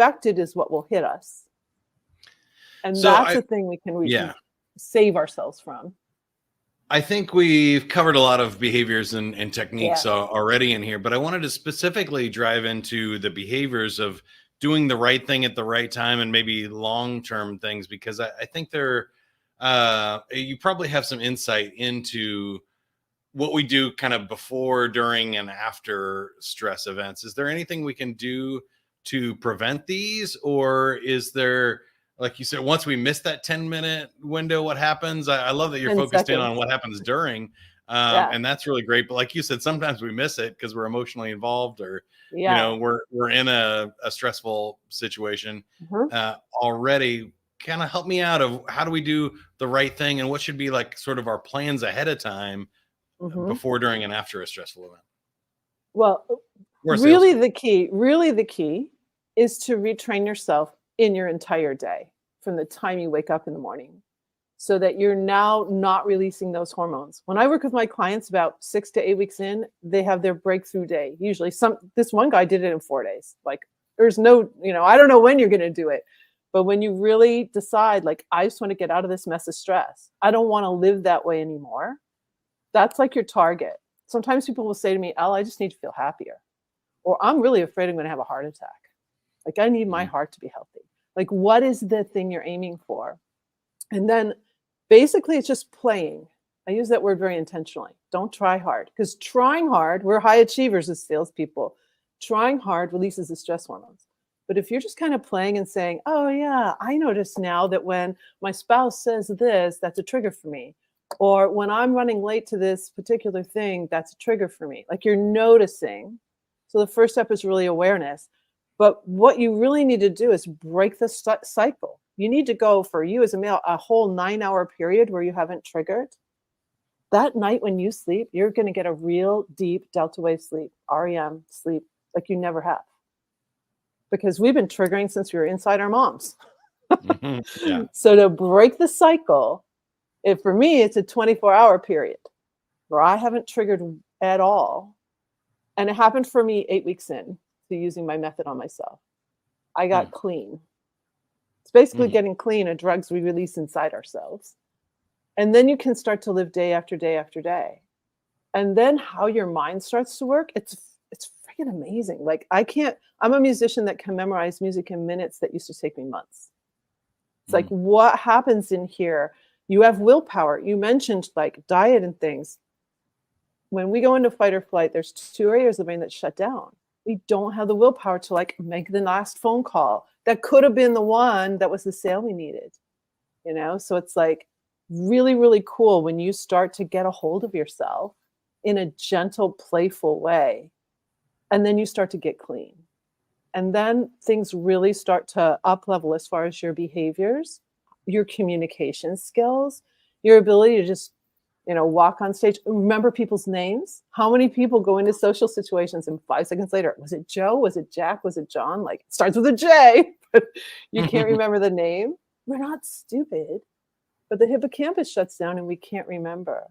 expected is what will hit us. And So that's the thing we can save ourselves from. I think we've covered a lot of behaviors and techniques already in here, but I wanted to specifically drive into the behaviors of doing the right thing at the right time and maybe long-term things, because I think you probably have some insight into what we do kind of before, during, and after stress events. Is there anything we can do to prevent these? Or is there, like you said, once we miss that 10-minute window, what happens? I love that you're focused in on what happens during. And that's really great. But like you said, sometimes we miss it because we're emotionally involved, or, we're in a stressful situation already. Kind of help me out of how do we do the right thing, and what should be like sort of our plans ahead of time before, during, and after a stressful event? Well, really the key is to retrain yourself in your entire day from the time you wake up in the morning, so that you're now not releasing those hormones. When I work with my clients about 6 to 8 weeks in, they have their breakthrough day. Usually this one guy did it in 4 days. Like, there's no, I don't know when you're going to do it. But when you really decide, like, I just want to get out of this mess of stress, I don't want to live that way anymore. That's like your target. Sometimes people will say to me, Elle, I just need to feel happier. Or I'm really afraid I'm going to have a heart attack. Like, I need my heart to be healthy. Like, what is the thing you're aiming for? And then basically it's just playing. I use that word very intentionally. Don't try hard, because trying hard, we're high achievers as salespeople. Trying hard releases the stress hormones. But if you're just kind of playing and saying, oh yeah, I notice now that when my spouse says this, that's a trigger for me. Or when I'm running late to this particular thing, that's a trigger for me. Like, you're noticing. So the first step is really awareness. But what you really need to do is break the cycle. You need to go, for you as a male, a whole 9-hour period where you haven't triggered. That night when you sleep, you're going to get a real deep delta wave sleep, REM sleep, like you never have. Because we've been triggering since we were inside our moms. So to break the cycle, for me, it's a 24-hour period where I haven't triggered at all. And it happened for me 8 weeks in to using my method on myself. I got clean. It's basically getting clean of drugs we release inside ourselves. And then you can start to live day after day after day. And then how your mind starts to work, it's freaking amazing. Like, I'm a musician that can memorize music in minutes that used to take me months. It's like, what happens in here? You have willpower. You mentioned like diet and things. When we go into fight or flight, there's 2 areas of the brain that shut down. We don't have the willpower to like make the last phone call. That could have been the one that was the sale we needed, So it's like really, really cool when you start to get a hold of yourself in a gentle, playful way. And then you start to get clean. And then things really start to up level as far as your behaviors, your communication skills, your ability to just, walk on stage, remember people's names. How many people go into social situations and 5 seconds later, was it Joe? Was it Jack? Was it John? Like, it starts with a J, but you can't remember the name. We're not stupid, but the hippocampus shuts down and we can't remember.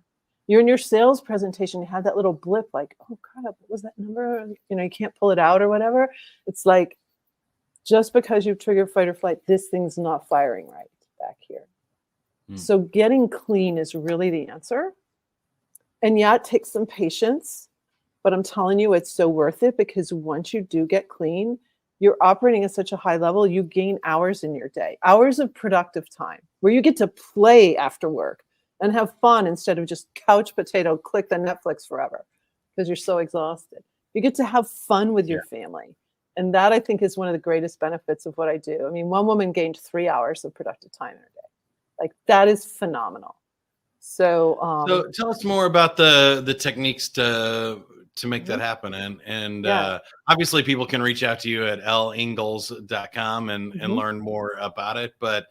You're in your sales presentation, you have that little blip like, oh crap, what was that number? You can't pull it out or whatever. It's like, just because you've triggered fight or flight, this thing's not firing right back here. So getting clean is really the answer. And yeah, it takes some patience, but I'm telling you, it's so worth it, because once you do get clean, you're operating at such a high level, you gain hours in your day, hours of productive time where you get to play after work and have fun instead of just couch potato, click the Netflix forever because you're so exhausted. You get to have fun with your family. And that, I think, is one of the greatest benefits of what I do. I mean, one woman gained 3 hours of productive time in her day. Like, that is phenomenal. So tell us more about the techniques to make that happen. And obviously people can reach out to you at elleingles.com and learn more about it. But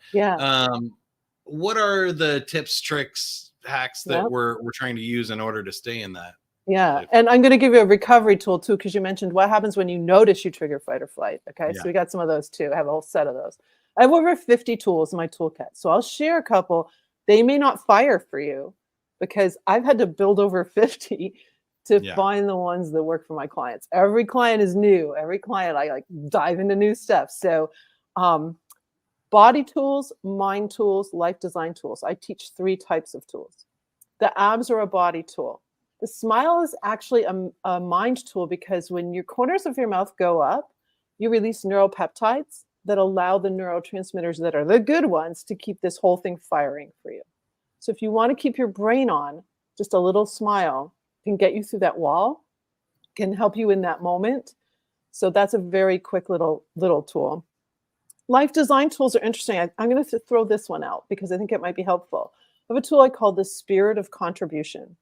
what are the tips, tricks, hacks that we're trying to use in order to stay in that? Yeah. And I'm going to give you a recovery tool too, because you mentioned what happens when you notice you trigger fight or flight. Okay. So we got some of those too. I have a whole set of those. I have over 50 tools in my toolkit. So I'll share a couple. They may not fire for you because I've had to build over 50 to find the ones that work for my clients. Every client is new. Every client, I like dive into new stuff. So body tools, mind tools, life design tools. I teach 3 types of tools. The abs are a body tool. The smile is actually a mind tool, because when your corners of your mouth go up, you release neuropeptides that allow the neurotransmitters that are the good ones to keep this whole thing firing for you. So if you want to keep your brain on, just a little smile can get you through that wall, can help you in that moment. So that's a very quick little tool. Life design tools are interesting. I'm going to throw this one out because I think it might be helpful. I have a tool I call the spirit of contribution.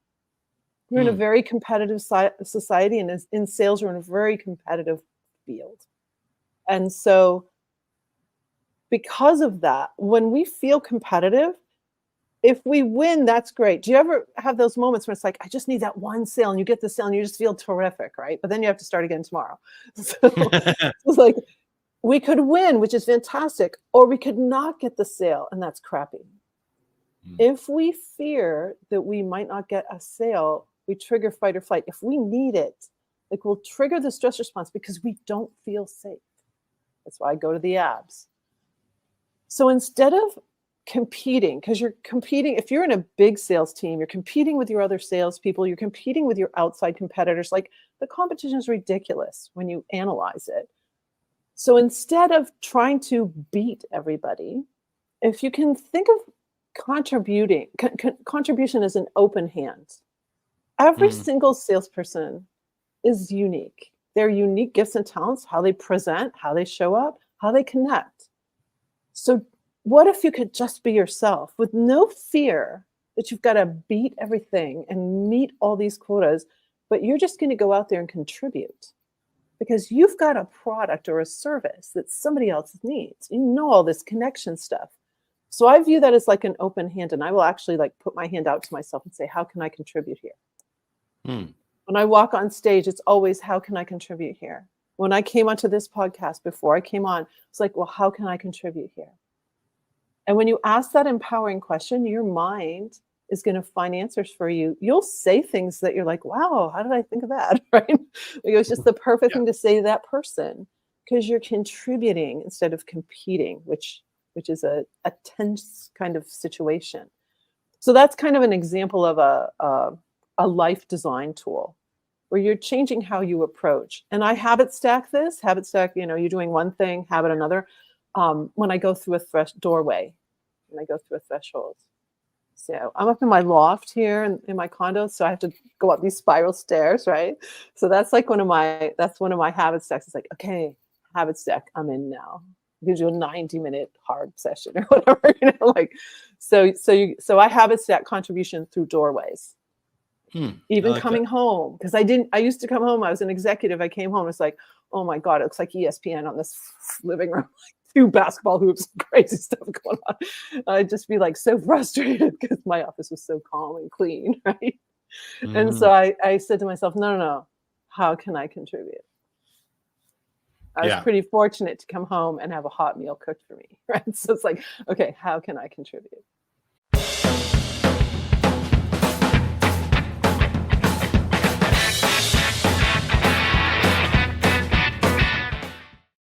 We're in a very competitive society, and in sales, we're in a very competitive field. And so because of that, when we feel competitive, if we win, that's great. Do you ever have those moments where it's like, I just need that one sale, and you get the sale and you just feel terrific, right? But then you have to start again tomorrow. So it's like, we could win, which is fantastic, or we could not get the sale, and that's crappy. If we fear that we might not get a sale, we trigger fight or flight. If we need it, like, we'll trigger the stress response because we don't feel safe. That's why I go to the abs. So instead of competing, because you're competing, if you're in a big sales team, you're competing with your other salespeople, you're competing with your outside competitors. Like, the competition is ridiculous when you analyze it. So instead of trying to beat everybody, if you can think of contributing, contribution is an open hand. Every single salesperson is unique. Their unique gifts and talents, how they present, how they show up, how they connect. So what if you could just be yourself with no fear that you've got to beat everything and meet all these quotas, but you're just going to go out there and contribute because you've got a product or a service that somebody else needs. You know, all this connection stuff. So I view that as like an open hand, and I will actually like put my hand out to myself and say, how can I contribute here? When I walk on stage, it's always, how can I contribute here? When I came onto this podcast, before I came on, it's like, well, how can I contribute here? And when you ask that empowering question, your mind is going to find answers for you. You'll say things that you're like, wow, how did I think of that? Right? It was just the perfect thing to say to that person, because you're contributing instead of competing, which is a tense kind of situation. So that's kind of an example of a life design tool where you're changing how you approach. And I habit stack this. Habit stack, you're doing one thing, habit another. When I go through a doorway, when I go through a threshold. So I'm up in my loft here in my condo, so I have to go up these spiral stairs, right? So that's like one of my habit stacks. It's like, okay, habit stack, I'm in now. Gives you a 90-minute hard session or whatever, So I habit stack contribution through doorways. Even like coming home, because I used to come home. I was an executive. I came home. It's like, oh my God, it looks like ESPN on this living room. Like 2 basketball hoops, crazy stuff going on. I'd just be like so frustrated because my office was so calm and clean, right? And so I said to myself, no, how can I contribute? I was pretty fortunate to come home and have a hot meal cooked for me, right? So it's like, okay, how can I contribute?